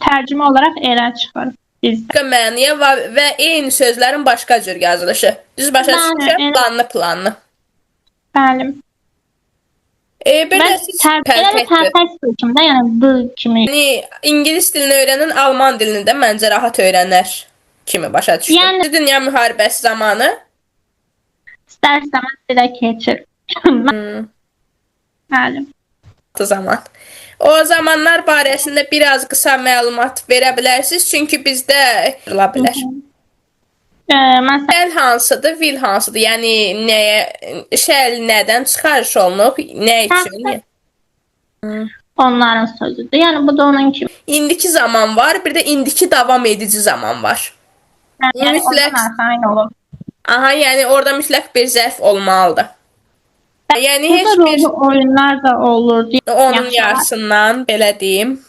Tərcümə olaraq elə çıxır bizdə. Başqa məniyə və eyni sözlərin başqa cür yazılışı. Düz başa Bəli, düşmüşəm? elə. Planlı. Bəli. Bir Və də siz tərtəks kimi də, yəni b kimi. Yəni ingilis dilini öyrənən alman dilini də məncə rahat öyrənər kimi başa düşdüm. Yəni Dünya müharibəsi zamanı istər-istəməz belə keçir. Bəli. zaman. O zamanlar barəsində biraz qısa məlumat verə bilərsiniz, çünki bizdə ola bilər. Məsələn, Şəl hansıdır, vil hansıdır? Yəni nəyə şəl nədən çıxarış olunub, nə üçün? onların sözüdür. Yəni bu da onun kimi. İndiki zaman var, bir də indiki davam edici zaman var. Yəni Mütləq. ondan arxayın olun. Aha, yəni orada mütləq bir zərf olmalıdır. Yəni heç Burada bir oyunlar da olur. onun yarısından belə deyim.